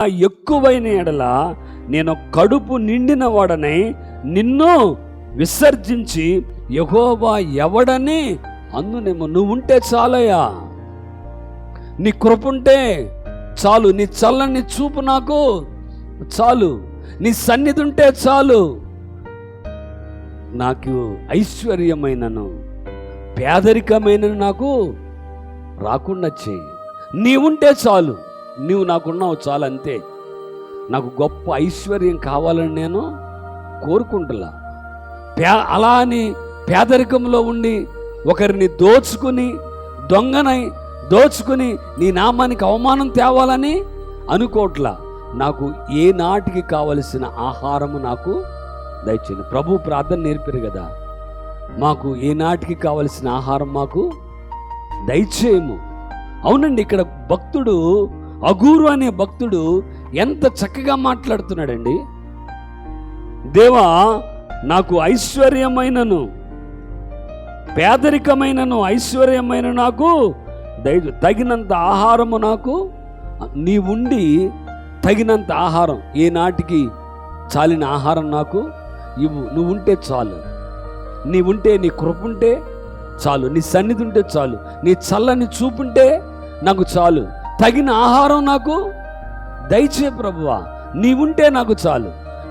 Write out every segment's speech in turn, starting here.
ఎక్కువైన ఎడల నేను కడుపు నిండిన వాడనై నిన్ను విసర్జించి యెహోవా ఎవడని అందునేమో. నువ్వుంటే చాలయ్యా, నీ కృపుంటే చాలు, నీ చల్లని చూపు నాకు చాలు, నీ సన్నిధి ఉంటే చాలు. నాకు ఐశ్వర్యమైనను పేదరికమైనను నాకు రాకుండా చేయి. నీవుంటే చాలు, నీవు నాకున్నావు చాలు, అంతే. నాకు గొప్ప ఐశ్వర్యం కావాలని నేను కోరుకుంటున్నా. అలా అని పేదరికంలో ఉండి ఒకరిని దోచుకుని నీ నామానికి అవమానం తేవాలని అనుకోవట్లా. నాకు ఏ నాటికి కావలసిన ఆహారము నాకు దయచేయండి. ప్రభు ప్రార్థన నేర్పారు కదా, మాకు ఏ నాటికి కావలసిన ఆహారం మాకు దయచేయము. అవునండి, ఇక్కడ భక్తుడు అగూరు అనే భక్తుడు ఎంత చక్కగా మాట్లాడుతున్నాడండి. దేవా, నాకు ఐశ్వర్యమైనను పేదరికమైనను ఐశ్వర్యమైన నాకు తగినంత ఆహారము నాకు నీవుండి తగినంత ఆహారం, ఏ నాటికి చాలిన ఆహారం నాకు ఇవ్వు. నువ్వుంటే చాలు, నీవుంటే, నీ కృపుంటే చాలు, నీ సన్నిధి ఉంటే చాలు, నీ చల్లని చూపుంటే నాకు చాలు. తగిన ఆహారం నాకు దయచే ప్రభువా, నీవుంటే నాకు చాలు.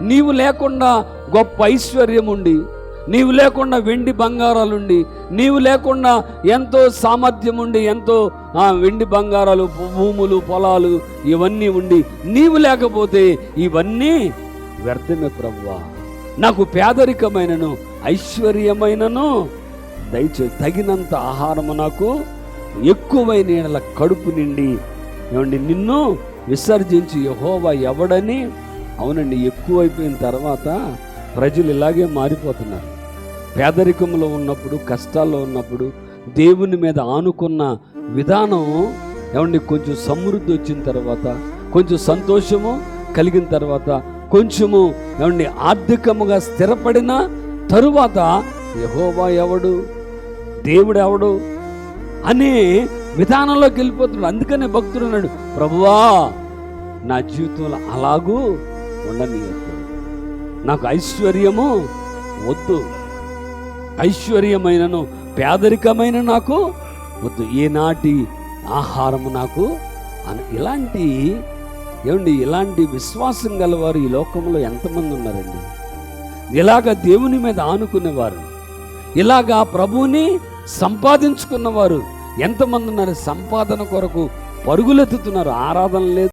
నీవు లేకుండా గొప్ప ఐశ్వర్యం ఉండి, నీవు లేకుండా వెండి బంగారాలుండి, నీవు లేకుండా ఎంతో సామర్థ్యం ఉండి, ఎంతో వెండి బంగారాలు, భూములు, పొలాలు ఇవన్నీ ఉండి, నీవు లేకపోతే ఇవన్నీ వ్యర్థమే ప్రభువా. నాకు పేదరికమైనను ఐశ్వర్యమైనను దయచే తగినంత ఆహారము నాకు ఎక్కువైన ఎడల కడుపు నిండి ఏమండి నిన్ను విసర్జించి యెహోవా ఎవడని. అవునండి, ఎక్కువైపోయిన తర్వాత ప్రజలు ఇలాగే మారిపోతున్నారు. పేదరికంలో ఉన్నప్పుడు, కష్టాల్లో ఉన్నప్పుడు దేవుని మీద ఆనుకున్న విధానం ఏమండి కొంచెం సమృద్ధి వచ్చిన తర్వాత, కొంచెం సంతోషము కలిగిన తర్వాత, కొంచెము ఏమండి ఆర్థికముగా స్థిరపడిన తరువాత యెహోవా ఎవడు, దేవుడు ఎవడు అనే విధానంలోకి వెళ్ళిపోతున్నాడు. అందుకనే భక్తుడు అన్నాడు, ప్రభువా నా జీవితంలో అలాగూ ఉండనీయద్దు, నాకు ఐశ్వర్యము వద్దు, ఐశ్వర్యమైనను పేదరికమైన నాకు వద్దు, ఏనాటి ఆహారము నాకు ఇలాంటి విశ్వాసం గలవారు ఈ లోకంలో ఎంతమంది ఉన్నారండి? ఇలాగా దేవుని మీద ఆనుకునేవారు, ఇలాగా ప్రభువుని సంపాదించుకున్నవారు ఎంతమంది ఉన్నారు? సంపాదన కొరకు పరుగులెత్తుతున్నారు, ఆరాధన లేదు.